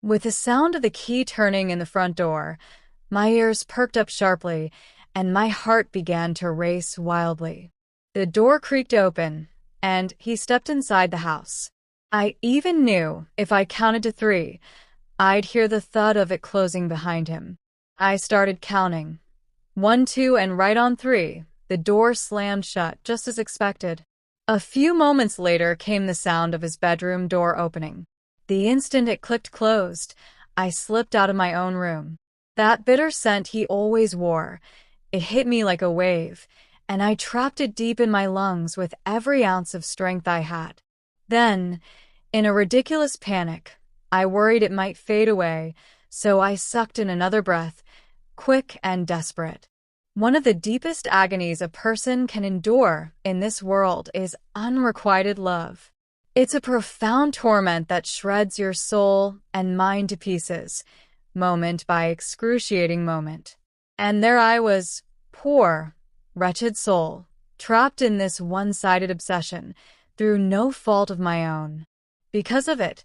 With the sound of the key turning in the front door, my ears perked up sharply, and my heart began to race wildly. The door creaked open, and he stepped inside the house. I even knew if I counted to 3, I'd hear the thud of it closing behind him. I started counting. 1, 2, and right on 3, the door slammed shut, just as expected. A few moments later came the sound of his bedroom door opening. The instant it clicked closed, I slipped out of my own room. That bitter scent he always wore, it hit me like a wave, and I trapped it deep in my lungs with every ounce of strength I had. Then, in a ridiculous panic, I worried it might fade away, so I sucked in another breath, quick and desperate. One of the deepest agonies a person can endure in this world is unrequited love. It's a profound torment that shreds your soul and mind to pieces, moment by excruciating moment. And there I was, poor, wretched soul, trapped in this one-sided obsession, through no fault of my own. Because of it,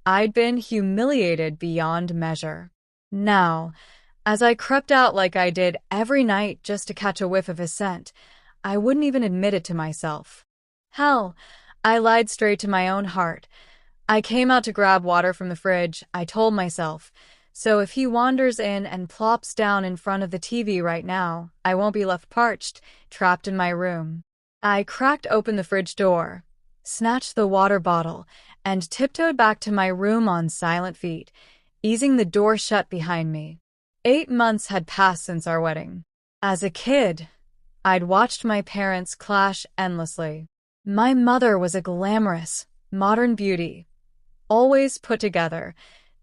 I'd been humiliated beyond measure. Now, as I crept out like I did every night just to catch a whiff of his scent, I wouldn't even admit it to myself. Hell, I lied straight to my own heart. I came out to grab water from the fridge, I told myself, so if he wanders in and plops down in front of the TV right now, I won't be left parched, trapped in my room. I cracked open the fridge door, snatched the water bottle, and tiptoed back to my room on silent feet, easing the door shut behind me. 8 months had passed since our wedding. As a kid, I'd watched my parents clash endlessly. My mother was a glamorous, modern beauty, always put together,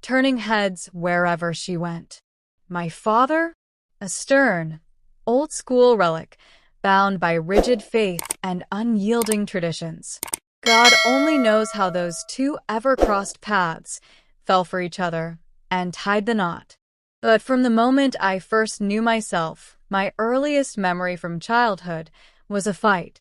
turning heads wherever she went. My father? A stern, old-school relic, bound by rigid faith and unyielding traditions. God only knows how those two ever crossed paths, fell for each other, and tied the knot. But from the moment I first knew myself, my earliest memory from childhood was a fight.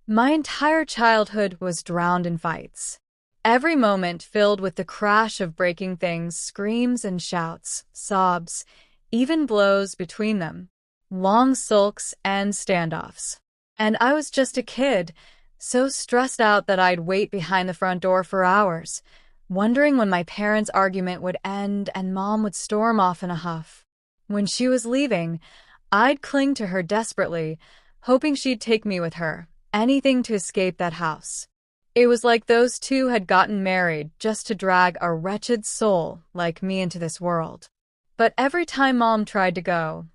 My entire childhood was drowned in fights. Every moment filled with the crash of breaking things, screams and shouts, sobs, even blows between them, long sulks and standoffs. And I was just a kid, so stressed out that I'd wait behind the front door for hours, wondering when my parents' argument would end and Mom would storm off in a huff. When she was leaving, I'd cling to her desperately, hoping she'd take me with her, anything to escape that house. It was like those two had gotten married just to drag a wretched soul like me into this world. But every time Mom tried to go,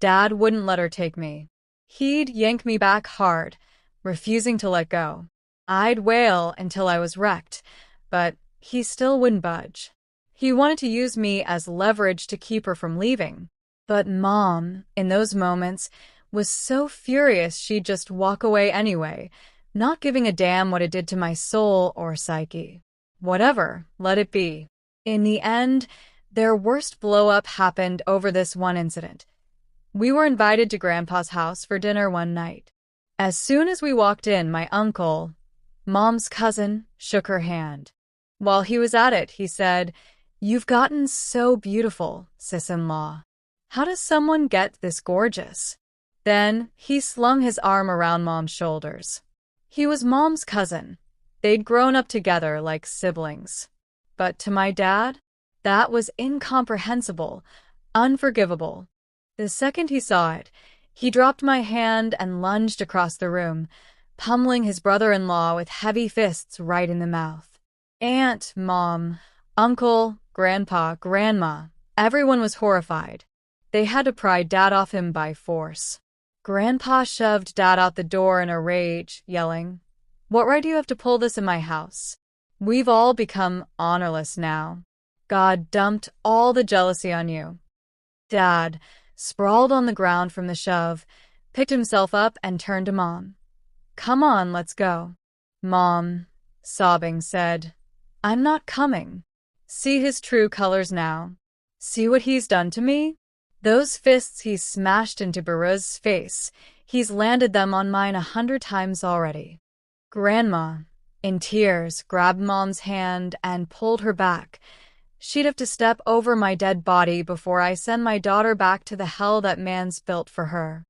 Dad wouldn't let her take me. He'd yank me back hard, refusing to let go. I'd wail until I was wrecked, but he still wouldn't budge. He wanted to use me as leverage to keep her from leaving. But Mom, in those moments, was so furious she'd just walk away anyway, not giving a damn what it did to my soul or psyche. Whatever, let it be. In the end, their worst blow-up happened over this one incident. We were invited to Grandpa's house for dinner one night. As soon as we walked in, my uncle, Mom's cousin, shook her hand. While he was at it, he said, "You've gotten so beautiful, sis-in-law. How does someone get this gorgeous?" Then he slung his arm around Mom's shoulders. He was Mom's cousin. They'd grown up together like siblings. But to my dad, that was incomprehensible, unforgivable. The second he saw it, he dropped my hand and lunged across the room, pummeling his brother-in-law with heavy fists right in the mouth. Aunt, Mom, Uncle, Grandpa, Grandma, everyone was horrified. They had to pry Dad off him by force. Grandpa shoved Dad out the door in a rage, yelling, "What right do you have to pull this in my house? We've all become honorless now. God dumped all the jealousy on you." Dad, sprawled on the ground from the shove, picked himself up and turned to Mom. "Come on, let's go." Mom, sobbing, said, "I'm not coming. See his true colors now. See what he's done to me? Those fists he's smashed into Baruz's face, he's landed them on mine 100 times already." Grandma, in tears, grabbed Mom's hand and pulled her back. She'd have to step over my dead body before I send my daughter back to the hell that man's built for her.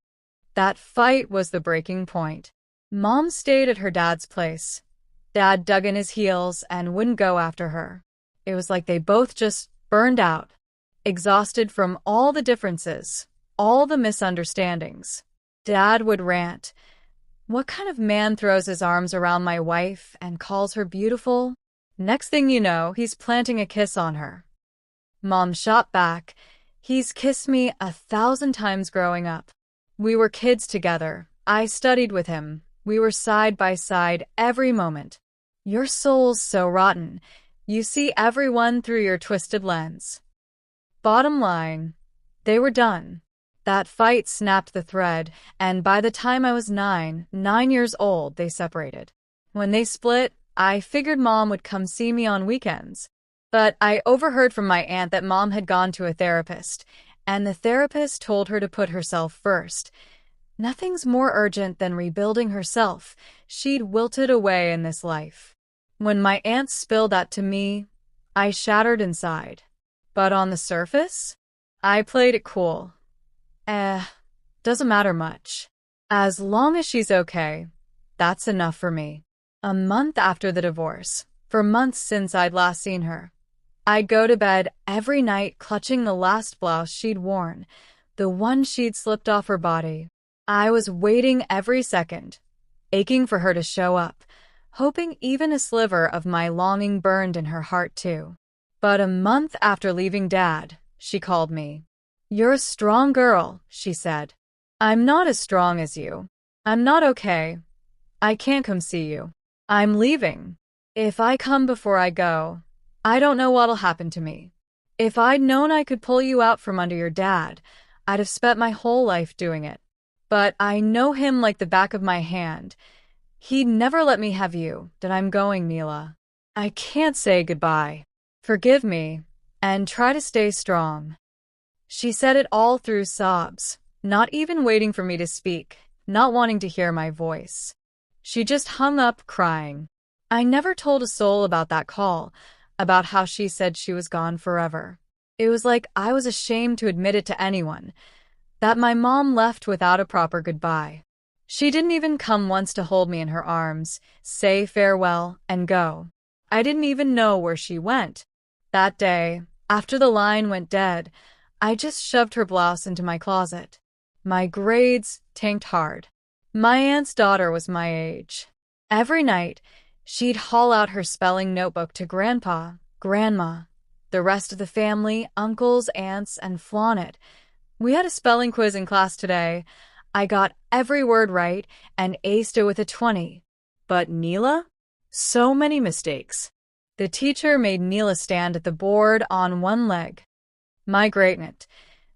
That fight was the breaking point. Mom stayed at her dad's place. Dad dug in his heels and wouldn't go after her. It was like they both just burned out, exhausted from all the differences, all the misunderstandings. Dad would rant, "What kind of man throws his arms around my wife and calls her beautiful?" Next thing you know, he's planting a kiss on her. Mom shot back, "He's kissed me 1,000 times growing up. We were kids together. I studied with him. We were side by side every moment. Your soul's so rotten. You see everyone through your twisted lens." Bottom line, they were done. That fight snapped the thread, and by the time I was 9 years old, they separated. When they split, I figured Mom would come see me on weekends. But I overheard from my aunt that Mom had gone to a therapist, and the therapist told her to put herself first. Nothing's more urgent than rebuilding herself. She'd wilted away in this life. When my aunt spilled that to me, I shattered inside. But on the surface, I played it cool. Doesn't matter much. As long as she's okay, that's enough for me. A month after the divorce, for months since I'd last seen her, I'd go to bed every night clutching the last blouse she'd worn, the one she'd slipped off her body. I was waiting every second, aching for her to show up, hoping even a sliver of my longing burned in her heart too. But a month after leaving Dad, she called me. "You're a strong girl," she said. "I'm not as strong as you. I'm not okay. I can't come see you. I'm leaving. If I come before I go, I don't know what'll happen to me. If I'd known I could pull you out from under your dad, I'd have spent my whole life doing it. But I know him like the back of my hand. He'd never let me have you. That I'm going, Neela. I can't say goodbye. Forgive me, and try to stay strong." She said it all through sobs, not even waiting for me to speak, not wanting to hear my voice. She just hung up crying. I never told a soul about that call, about how she said she was gone forever. It was like I was ashamed to admit it to anyone, that my mom left without a proper goodbye. She didn't even come once to hold me in her arms, say farewell, and go. I didn't even know where she went. That day, after the line went dead, I just shoved her blouse into my closet. My grades tanked hard. My aunt's daughter was my age. Every night, she'd haul out her spelling notebook to Grandpa, Grandma, the rest of the family, uncles, aunts, and flaunt it. We had a spelling quiz in class today. I got every word right and aced it with a 20. But Neela? So many mistakes. The teacher made Neela stand at the board on one leg. My great-aunt,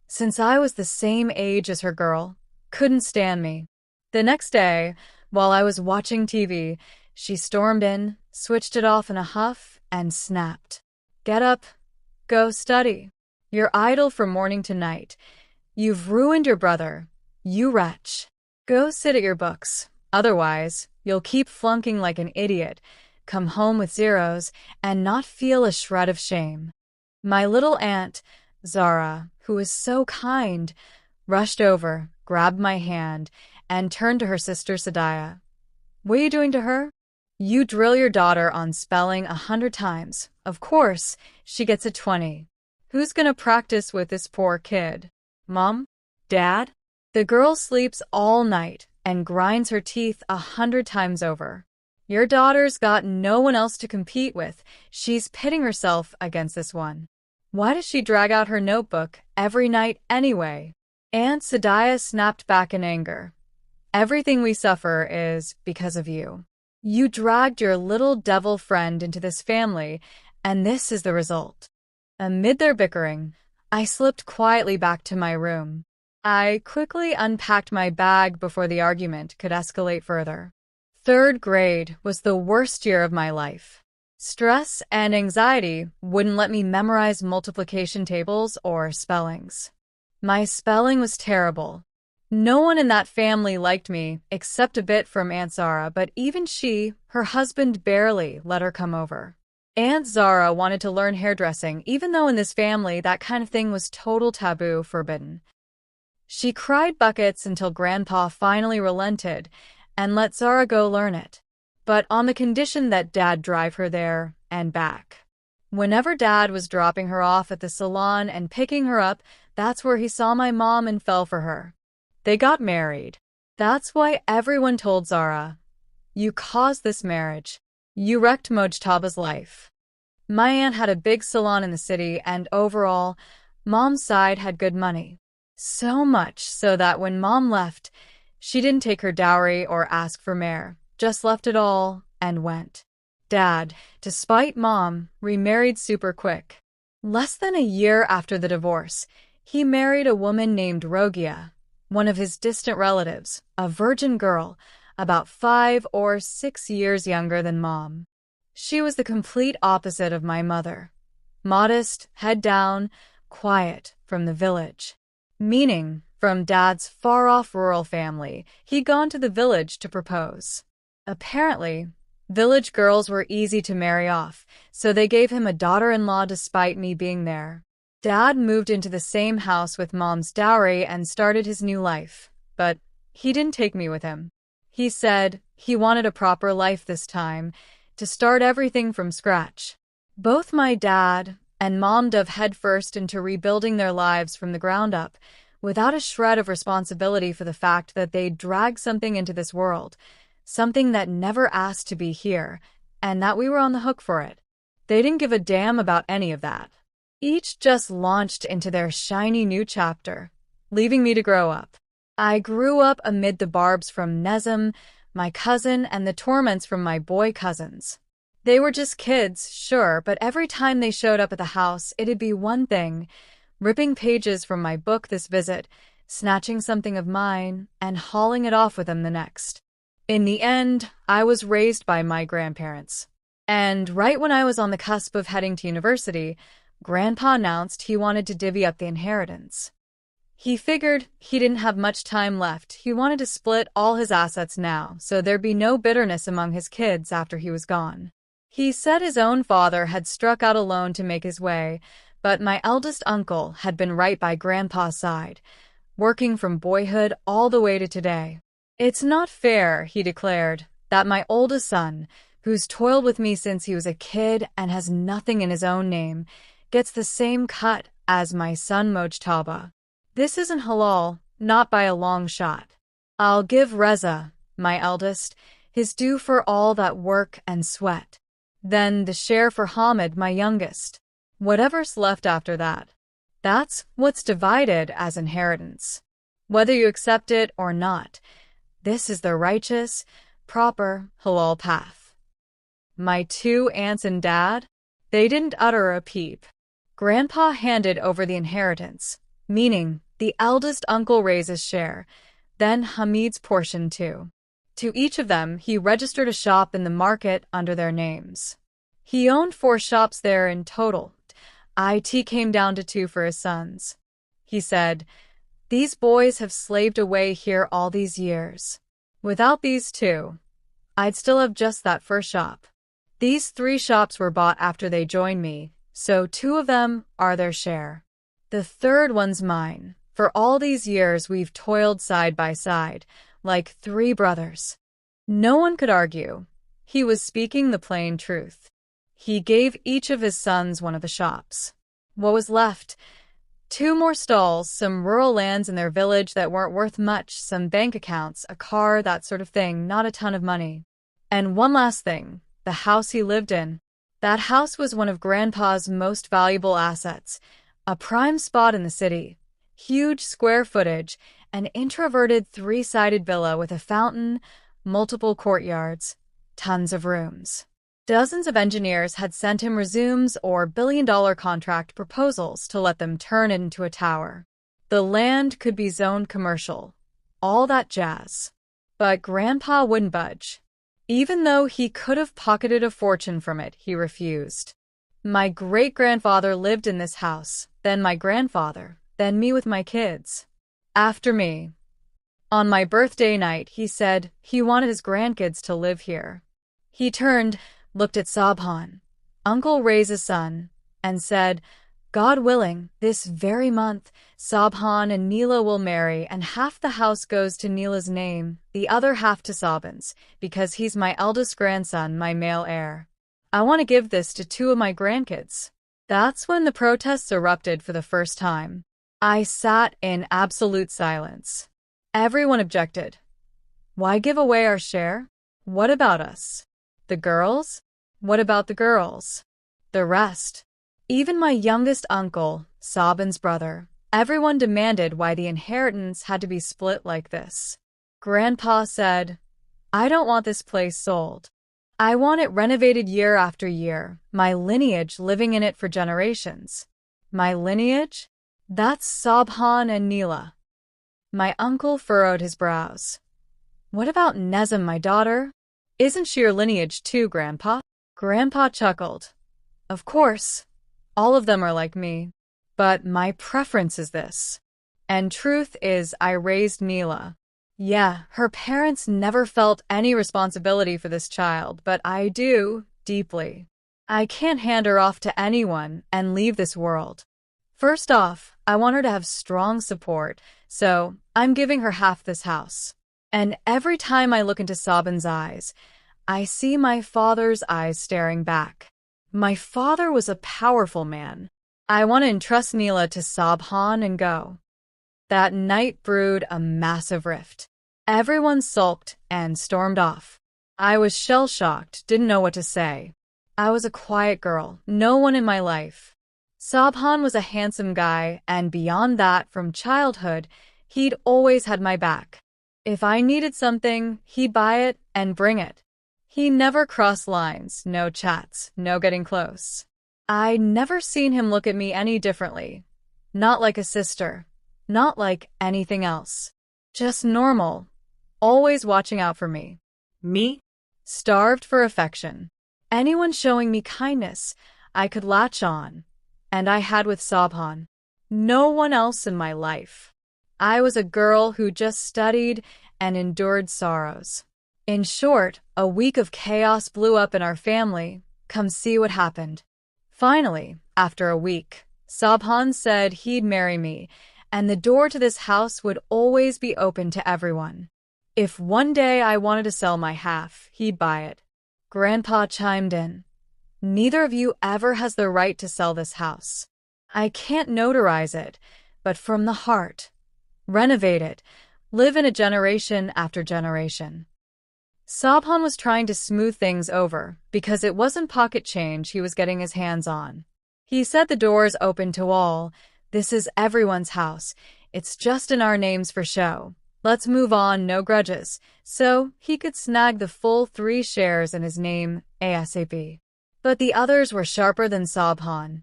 since I was the same age as her girl, couldn't stand me. The next day, while I was watching TV, she stormed in, switched it off in a huff, and snapped. "Get up. Go study. You're idle from morning to night. You've ruined your brother. You wretch. Go sit at your books. Otherwise, you'll keep flunking like an idiot, come home with zeros, and not feel a shred of shame." My little aunt, Zara, who was so kind, rushed over, grabbed my hand, and turned to her sister Sadaya. "What are you doing to her?" "You drill your daughter on spelling 100 times. Of course, she gets a 20. Who's gonna practice with this poor kid? Mom? Dad? The girl sleeps all night and grinds her teeth 100 times over. Your daughter's got no one else to compete with. She's pitting herself against this one. Why does she drag out her notebook every night anyway?" Aunt Sadaya snapped back in anger. "Everything we suffer is because of you. You dragged your little devil friend into this family, and this is the result." Amid their bickering, I slipped quietly back to my room. I quickly unpacked my bag before the argument could escalate further. 3rd grade was the worst year of my life. Stress and anxiety wouldn't let me memorize multiplication tables or spellings. My spelling was terrible. No one in that family liked me, except a bit from Aunt Zara, but even she, her husband barely let her come over. Aunt Zara wanted to learn hairdressing, even though in this family that kind of thing was total taboo, forbidden. She cried buckets until Grandpa finally relented and let Zara go learn it, but on the condition that Dad drive her there and back. Whenever Dad was dropping her off at the salon and picking her up, that's where he saw my mom and fell for her. They got married. That's why everyone told Zara, "You caused this marriage. You wrecked Mojtaba's life." My aunt had a big salon in the city, and overall, Mom's side had good money. So much so that when Mom left, she didn't take her dowry or ask for more, just left it all and went. Dad, despite Mom, remarried super quick. Less than a year after the divorce, he married a woman named Rogia, one of his distant relatives, a virgin girl, about 5 or 6 years younger than Mom. She was the complete opposite of my mother. Modest, head down, quiet, from the village. Meaning, from Dad's far-off rural family, he'd gone to the village to propose. Apparently, village girls were easy to marry off, so they gave him a daughter-in-law despite me being there. Dad moved into the same house with Mom's dowry and started his new life, but he didn't take me with him. He said he wanted a proper life this time, to start everything from scratch. Both my dad and Mom dove headfirst into rebuilding their lives from the ground up, without a shred of responsibility for the fact that they'd dragged something into this world, something that never asked to be here, and that we were on the hook for it. They didn't give a damn about any of that. Each just launched into their shiny new chapter, leaving me to grow up. I grew up amid the barbs from Nezem, my cousin, and the torments from my boy cousins. They were just kids, sure, but every time they showed up at the house, it'd be one thing: ripping pages from my book this visit, snatching something of mine, and hauling it off with them the next. In the end, I was raised by my grandparents. And right when I was on the cusp of heading to university, Grandpa announced he wanted to divvy up the inheritance. He figured he didn't have much time left. He wanted to split all his assets now, so there'd be no bitterness among his kids after he was gone. He said his own father had struck out alone to make his way, but my eldest uncle had been right by Grandpa's side, working from boyhood all the way to today. "It's not fair," he declared, "that my oldest son, who's toiled with me since he was a kid and has nothing in his own name, gets the same cut as my son Mojtaba. This isn't halal, not by a long shot. I'll give Reza, my eldest, his due for all that work and sweat. Then the share for Hamid, my youngest. Whatever's left after that. That's what's divided as inheritance. Whether you accept it or not, this is the righteous, proper, halal path." My 2 aunts and dad? They didn't utter a peep. Grandpa handed over the inheritance, meaning the eldest uncle Ray's share, then Hamid's portion too. To each of them, he registered a shop in the market under their names. He owned 4 shops there in total. It came down to 2 for his sons. He said, "These boys have slaved away here all these years. Without these 2, I'd still have just that first shop. These 3 shops were bought after they joined me, so 2 of them are their share. The 3rd one's mine. For all these years we've toiled side by side, like 3 brothers." No one could argue. He was speaking the plain truth. He gave each of his sons one of the shops. What was left? 2 more stalls, some rural lands in their village that weren't worth much, some bank accounts, a car, that sort of thing, not a ton of money. And one last thing, the house he lived in. That house was one of Grandpa's most valuable assets, a prime spot in the city. Huge square footage, an introverted 3-sided villa with a fountain, multiple courtyards, tons of rooms. Dozens of engineers had sent him resumes or billion-dollar contract proposals to let them turn it into a tower. The land could be zoned commercial, all that jazz. But Grandpa wouldn't budge. Even though he could have pocketed a fortune from it, he refused. My great-grandfather lived in this house, then my grandfather, then me with my kids. After me. On my birthday night, he said he wanted his grandkids to live here. He turned, looked at Sabhan. Uncle raised his son and said, God willing, this very month, Sabhan and Neela will marry, and half the house goes to Neela's name, the other half to Sabhan's, because he's my eldest grandson, my male heir. I want to give this to 2 of my grandkids. That's when the protests erupted for the first time. I sat in absolute silence. Everyone objected. Why give away our share? What about us? The girls? What about the girls? The rest? Even my youngest uncle, Sabin's brother, everyone demanded why the inheritance had to be split like this. Grandpa said, I don't want this place sold. I want it renovated year after year, my lineage living in it for generations. My lineage? That's Sabhan and Neela. My uncle furrowed his brows. What about Nezam, my daughter? Isn't she your lineage too, Grandpa? Grandpa chuckled. Of course. All of them are like me. But my preference is this. And truth is, I raised Neela. Yeah, her parents never felt any responsibility for this child, but I do, deeply. I can't hand her off to anyone and leave this world. First off, I want her to have strong support, so I'm giving her half this house. And every time I look into Sabin's eyes, I see my father's eyes staring back. My father was a powerful man. I want to entrust Neela to Sabhan and go. That night brewed a massive rift. Everyone sulked and stormed off. I was shell-shocked, didn't know what to say. I was a quiet girl, no one in my life. Sabhan was a handsome guy, and beyond that, from childhood, he'd always had my back. If I needed something, he'd buy it and bring it. He never crossed lines, no chats, no getting close. I'd never seen him look at me any differently. Not like a sister, not like anything else. Just normal, always watching out for me. Me? Starved for affection. Anyone showing me kindness, I could latch on. And I had with Sabhan. No one else in my life. I was a girl who just studied and endured sorrows. In short, a week of chaos blew up in our family. Come see what happened. Finally, after a week, Sabhan said he'd marry me, and the door to this house would always be open to everyone. If one day I wanted to sell my half, he'd buy it. Grandpa chimed in. Neither of you ever has the right to sell this house. I can't notarize it, but from the heart. Renovate it. Live in it generation after generation. Sabhan was trying to smooth things over because it wasn't pocket change he was getting his hands on. He said the doors open to all. This is everyone's house. It's just in our names for show. Let's move on, no grudges. So he could snag the full 3 shares in his name ASAP. But the others were sharper than Sabhan.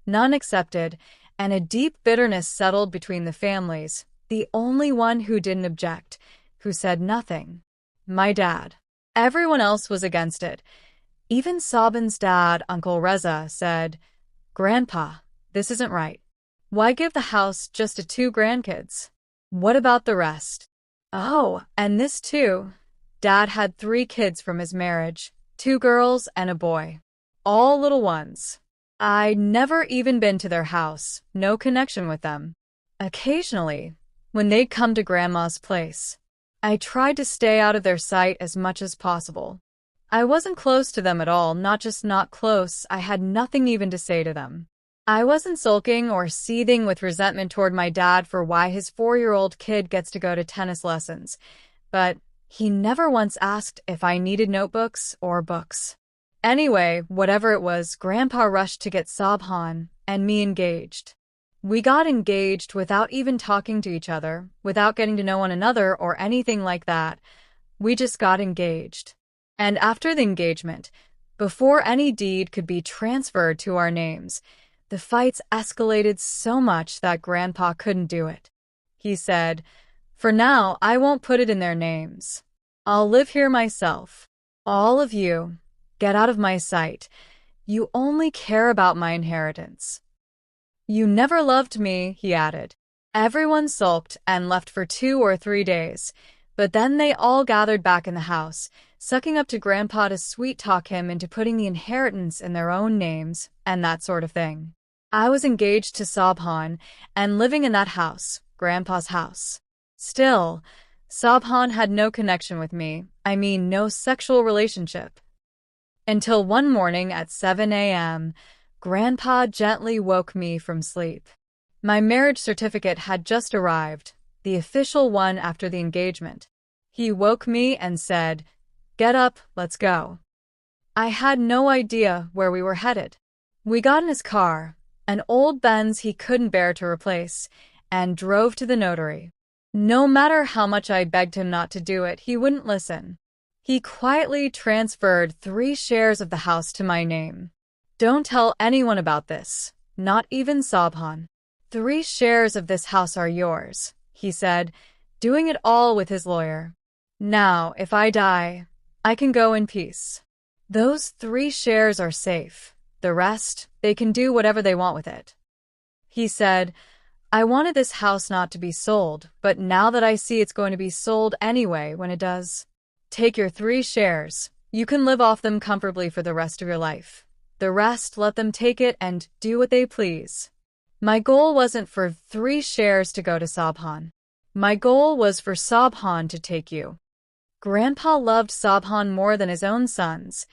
None accepted, and a deep bitterness settled between the families. The only one who didn't object, who said nothing. My dad. Everyone else was against it. Even Sabin's dad, Uncle Reza, said, Grandpa, this isn't right. Why give the house just to 2 grandkids? What about the rest? Oh, and this too. Dad had 3 kids from his marriage, 2 girls and a boy. All little ones. I'd never even been to their house, no connection with them. Occasionally, when they'd come to Grandma's place, I tried to stay out of their sight as much as possible. I wasn't close to them at all, not just not close, I had nothing even to say to them. I wasn't sulking or seething with resentment toward my dad for why his 4-year-old kid gets to go to tennis lessons, but he never once asked if I needed notebooks or books. Anyway, whatever it was, Grandpa rushed to get Sabhan and me engaged. We got engaged without even talking to each other, without getting to know one another or anything like that. We just got engaged. And after the engagement, before any deed could be transferred to our names, the fights escalated so much that Grandpa couldn't do it. He said, For now, I won't put it in their names. I'll live here myself. All of you, get out of my sight. You only care about my inheritance. You never loved me, he added. Everyone sulked and left for 2 or 3 days, but then they all gathered back in the house. sucking up to Grandpa to sweet-talk him into putting the inheritance in their own names, and that sort of thing. I was engaged to Sabhan and living in that house, Grandpa's house. Still, Sabhan had no connection with me, I mean no sexual relationship. Until one morning at 7 a.m., Grandpa gently woke me from sleep. My marriage certificate had just arrived, the official one after the engagement. He woke me and said, "Get up, let's go." I had no idea where we were headed. We got in his car, an old Benz he couldn't bear to replace, and drove to the notary. No matter how much I begged him not to do it, he wouldn't listen. He quietly transferred 3 shares of the house to my name. "Don't tell anyone about this, not even Sabhan. 3 shares of this house are yours," he said, doing it all with his lawyer. "Now, if I die, I can go in peace. Those 3 shares are safe. The rest, they can do whatever they want with it." He said, "I wanted this house not to be sold, but now that I see it's going to be sold anyway when it does, take your 3 shares. You can live off them comfortably for the rest of your life. The rest, let them take it and do what they please." My goal wasn't for 3 shares to go to Sabhan. My goal was for Sabhan to take you. Grandpa loved Sabhan more than his own sons.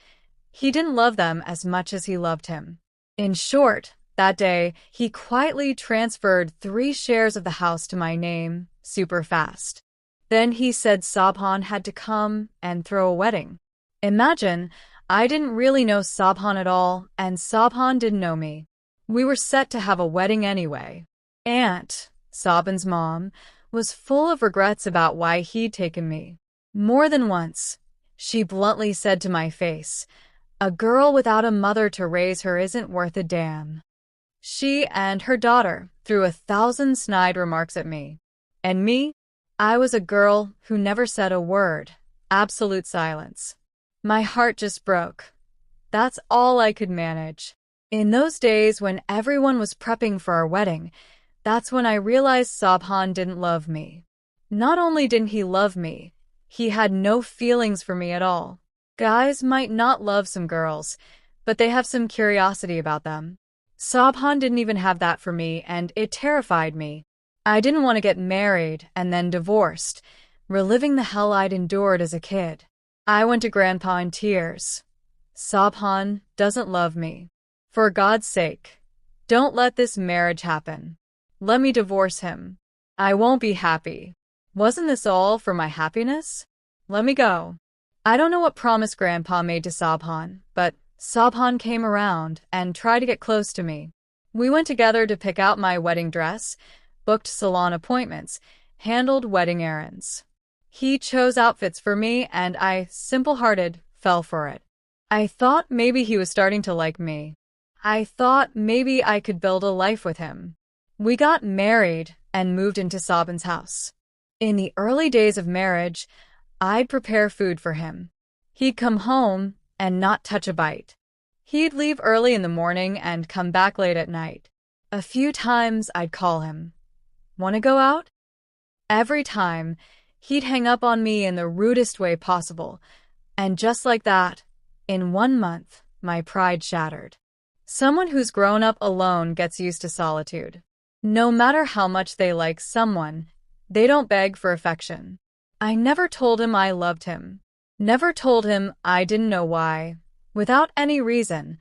He didn't love them as much as he loved him. In short, that day, he quietly transferred 3 shares of the house to my name, super fast. Then he said Sabhan had to come and throw a wedding. Imagine, I didn't really know Sabhan at all, and Sabhan didn't know me. We were set to have a wedding anyway. Aunt, Sabhan's mom, was full of regrets about why he'd taken me. More than once, she bluntly said to my face, "A girl without a mother to raise her isn't worth a damn." She and her daughter threw 1,000 snide remarks at me. And me? I was a girl who never said a word. Absolute silence. My heart just broke. That's all I could manage. In those days when everyone was prepping for our wedding, that's when I realized Sabhan didn't love me. Not only didn't he love me, he had no feelings for me at all. Guys might not love some girls, but they have some curiosity about them. Sabhan didn't even have that for me, and it terrified me. I didn't want to get married and then divorced, reliving the hell I'd endured as a kid. I went to Grandpa in tears. "Sabhan doesn't love me. For God's sake, don't let this marriage happen. Let me divorce him. I won't be happy. Wasn't this all for my happiness? Let me go." I don't know what promise Grandpa made to Sabhan, but Sabhan came around and tried to get close to me. We went together to pick out my wedding dress, booked salon appointments, handled wedding errands. He chose outfits for me, and I, simple-hearted, fell for it. I thought maybe he was starting to like me. I thought maybe I could build a life with him. We got married and moved into Sabhan's house. In the early days of marriage, I'd prepare food for him. He'd come home and not touch a bite. He'd leave early in the morning and come back late at night. A few times I'd call him. "Want to go out?" Every time, he'd hang up on me in the rudest way possible. And just like that, in 1 month, my pride shattered. Someone who's grown up alone gets used to solitude. No matter how much they like someone, they don't beg for affection. I never told him I loved him. Never told him I didn't know why. Without any reason,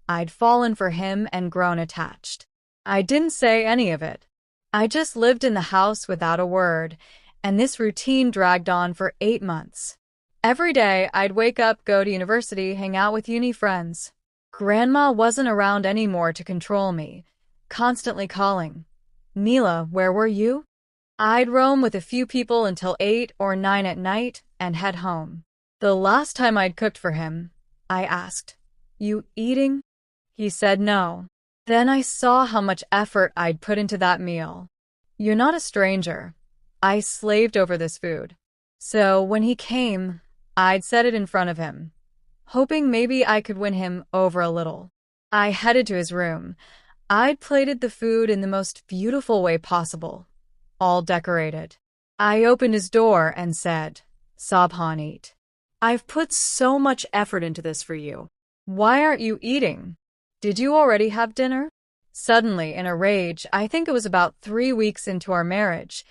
I'd fallen for him and grown attached. I didn't say any of it. I just lived in the house without a word, and this routine dragged on for 8 months. Every day, I'd wake up, go to university, hang out with uni friends. Grandma wasn't around anymore to control me, constantly calling, "Mila, where were you?" I'd roam with a few people until 8 or 9 at night and head home. The last time I'd cooked for him, I asked, "You eating?" He said no. Then I saw how much effort I'd put into that meal. You're not a stranger. I slaved over this food. So when he came, I'd set it in front of him, hoping maybe I could win him over a little. I headed to his room. I'd plated the food in the most beautiful way possible, all decorated. I opened his door and said, "Sabhan, eat." I've put so much effort into this for you. Why aren't you eating? Did you already have dinner? Suddenly, in a rage, I think it was about 3 weeks into our marriage,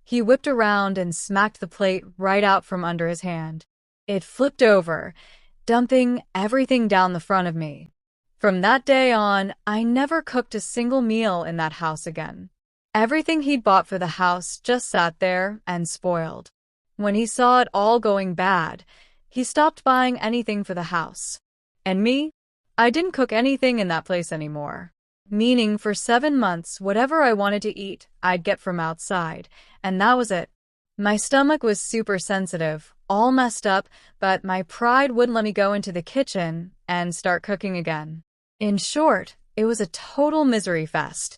he whipped around and smacked the plate right out from under his hand. It flipped over, dumping everything down the front of me. From that day on, I never cooked a single meal in that house again. Everything he'd bought for the house just sat there and spoiled. When he saw it all going bad, he stopped buying anything for the house. And me? I didn't cook anything in that place anymore. Meaning for 7 months, whatever I wanted to eat, I'd get from outside, and that was it. My stomach was super sensitive, all messed up, but my pride wouldn't let me go into the kitchen and start cooking again. In short, it was a total misery fest.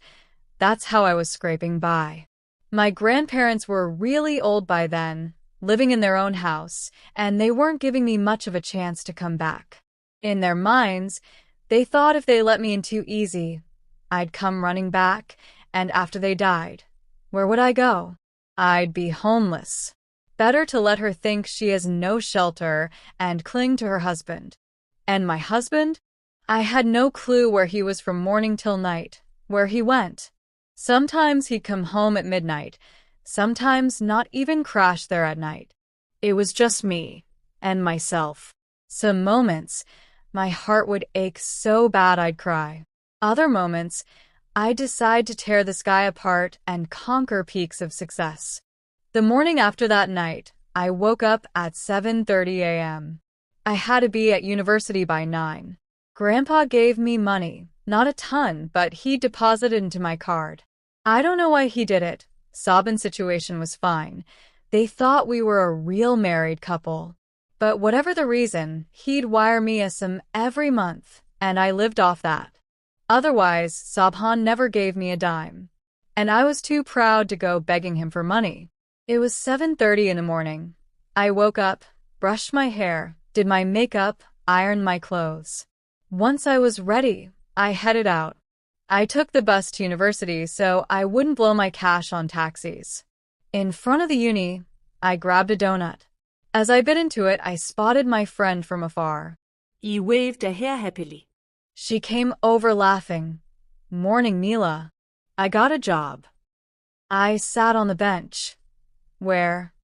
That's how I was scraping by. My grandparents were really old by then, living in their own house, and they weren't giving me much of a chance to come back. In their minds, they thought if they let me in too easy, I'd come running back, and after they died, where would I go? I'd be homeless. Better to let her think she has no shelter and cling to her husband. And my husband? I had no clue where he was from morning till night, where he went. Sometimes he'd come home at midnight, sometimes not even crash there at night. It was just me and myself. Some moments, my heart would ache so bad I'd cry. Other moments, I'd decide to tear the sky apart and conquer peaks of success. The morning after that night, I woke up at 7:30 a.m. I had to be at university by 9. Grandpa gave me money, not a ton, but he deposited into my card. I don't know why he did it. Sabin's situation was fine. They thought we were a real married couple. But whatever the reason, he'd wire me a sum every month, and I lived off that. Otherwise, Sabhan never gave me a dime. And I was too proud to go begging him for money. It was 7:30 in the morning. I woke up, brushed my hair, did my makeup, ironed my clothes. Once I was ready, I headed out. I took the bus to university so I wouldn't blow my cash on taxis. In front of the uni, I grabbed a donut. As I bit into it, I spotted my friend from afar. He waved her hair happily. She came over laughing. "Morning, Mila. I got a job." I sat on the bench. "Where?"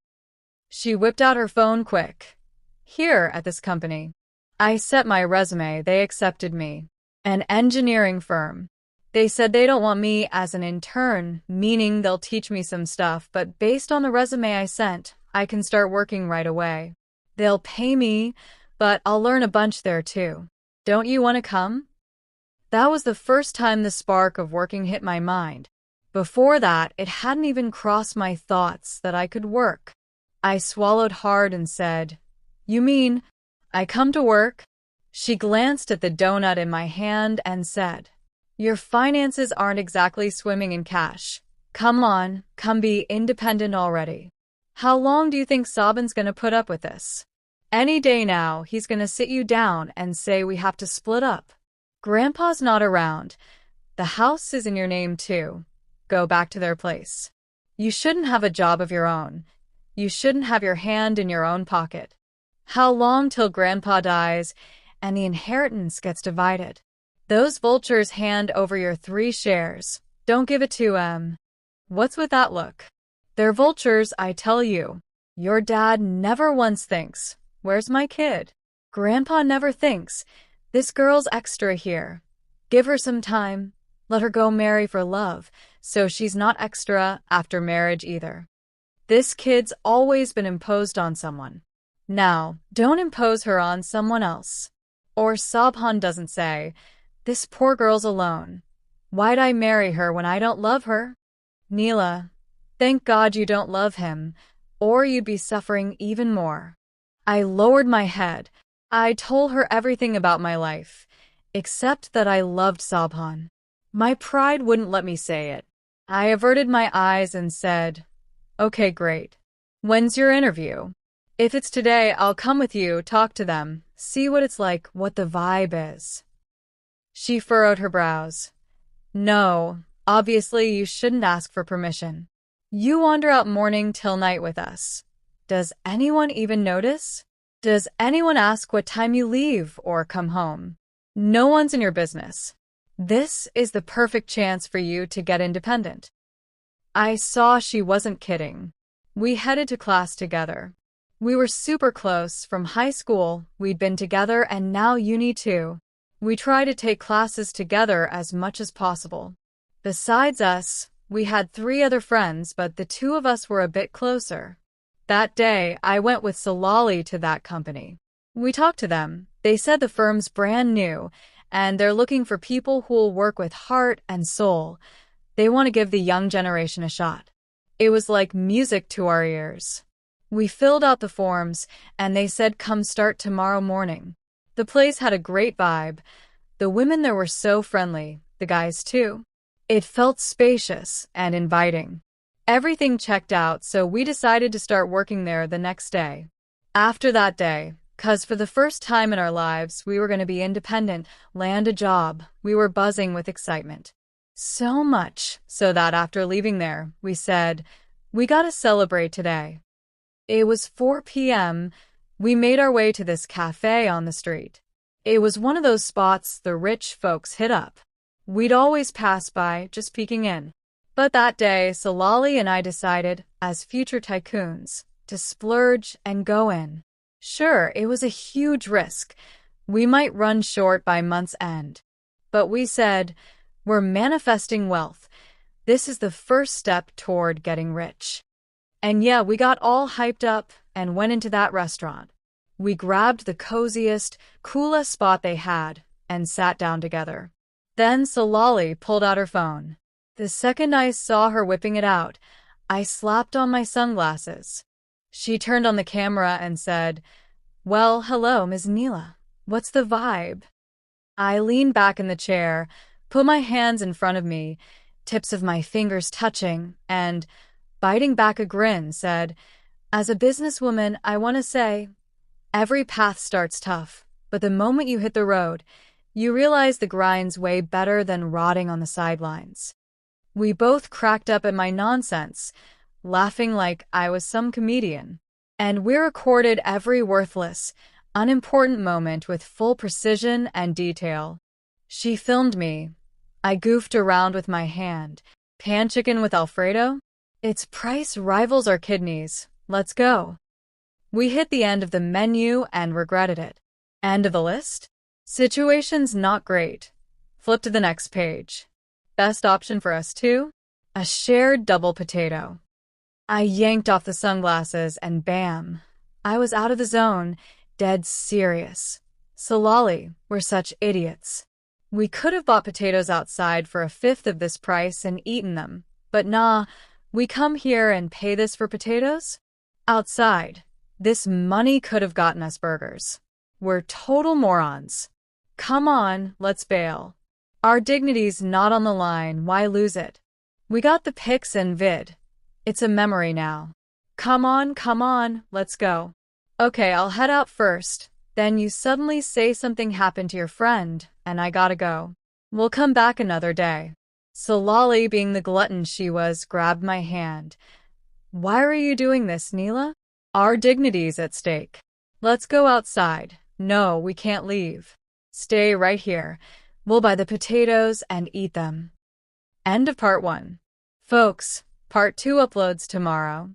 She whipped out her phone quick. "Here, at this company." I set my resume. They accepted me. An engineering firm. They said they don't want me as an intern, meaning they'll teach me some stuff, but based on the resume I sent, I can start working right away. They'll pay me, but I'll learn a bunch there too. Don't you want to come? That was the first time the spark of working hit my mind. Before that, it hadn't even crossed my thoughts that I could work. I swallowed hard and said, "You mean, I come to work?" She glanced at the donut in my hand and said, "Your finances aren't exactly swimming in cash. Come on, come be independent already. How long do you think Sabin's gonna put up with this? Any day now, he's gonna sit you down and say we have to split up. Grandpa's not around. The house is in your name too. Go back to their place. You shouldn't have a job of your own. You shouldn't have your hand in your own pocket. How long till Grandpa dies and the inheritance gets divided? Those vultures hand over your 3 shares. Don't give it to What's with that look? They're vultures, I tell you. Your dad never once thinks, 'Where's my kid?' Grandpa never thinks, 'This girl's extra here. Give her some time. Let her go marry for love, so she's not extra after marriage either.' This kid's always been imposed on someone. Now, don't impose her on someone else." Or Sabhan doesn't say, "This poor girl's alone. Why'd I marry her when I don't love her?" Mila, thank God you don't love him, or you'd be suffering even more. I lowered my head. I told her everything about my life, except that I loved Sabhan. My pride wouldn't let me say it. I averted my eyes and said, "Okay, great. When's your interview? If it's today, I'll come with you, talk to them, see what it's like, what the vibe is." She furrowed her brows. "No, obviously you shouldn't ask for permission. You wander out morning till night with us. Does anyone even notice? Does anyone ask what time you leave or come home? No one's in your business. This is the perfect chance for you to get independent. I saw she wasn't kidding. We headed to class together. We were super close from high school, we'd been together, and now uni too. We try to take classes together as much as possible. Besides us, we had 3 other friends, but the 2 of us were a bit closer. That day, I went with Solali to that company. We talked to them. They said the firm's brand new, and they're looking for people who'll work with heart and soul. They want to give the young generation a shot. It was like music to our ears. We filled out the forms, and they said come start tomorrow morning. The place had a great vibe. The women there were so friendly, the guys too. It felt spacious and inviting. Everything checked out, so we decided to start working there the next day. After that day, 'cause for the first time in our lives, we were going to be independent, land a job, we were buzzing with excitement. So much so that after leaving there, we said, we gotta celebrate today. It was 4 p.m. We made our way to this cafe on the street. It was one of those spots the rich folks hit up. We'd always pass by, just peeking in. But that day, Solali and I decided, as future tycoons, to splurge and go in. Sure, it was a huge risk. We might run short by month's end. But we said, we're manifesting wealth. This is the first step toward getting rich. And yeah, we got all hyped up and went into that restaurant. We grabbed the coziest, coolest spot they had and sat down together. Then Solali pulled out her phone. The second I saw her whipping it out, I slapped on my sunglasses. She turned on the camera and said, well, hello, Ms. Neela. What's the vibe? I leaned back in the chair, put my hands in front of me, tips of my fingers touching, and, biting back a grin, said, as a businesswoman, I want to say, every path starts tough, but the moment you hit the road, you realize the grind's way better than rotting on the sidelines. We both cracked up at my nonsense, laughing like I was some comedian. And we recorded every worthless, unimportant moment with full precision and detail. She filmed me. I goofed around with my hand. Pan chicken with Alfredo? Its price rivals our kidneys. Let's go. We hit the end of the menu and regretted it. End of the list? Situation's not great. Flip to the next page. Best option for us too? A shared double potato. I yanked off the sunglasses and bam, I was out of the zone, dead serious. Solali, we're such idiots. We could have bought potatoes outside for 1/5 of this price and eaten them, but nah, we come here and pay this for potatoes? Outside, this money could have gotten us burgers. We're total morons. Come on, let's bail. Our dignity's not on the line, why lose it? We got the pics and vid. It's a memory now. Come on, let's go. Okay, I'll head out first. Then you suddenly say something happened to your friend, and I gotta go. We'll come back another day. Solali, being the glutton she was, grabbed my hand. Why are you doing this, Neela? Our dignity's at stake. Let's go outside. No, we can't leave. Stay right here. We'll buy the potatoes and eat them. End of part 1. Folks, part 2 uploads tomorrow.